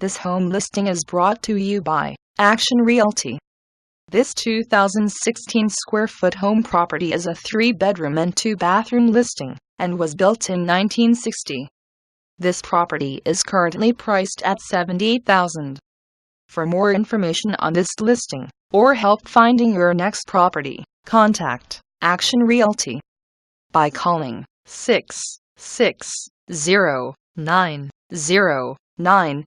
This home listing is brought to you by Action Realty. This 2016 square foot home property is a 3-bedroom and 2-bathroom listing and was built in 1960. This property is currently priced at $78,000. For more information on this listing or help finding your next property, contact Action Realty by calling 660-909-8236.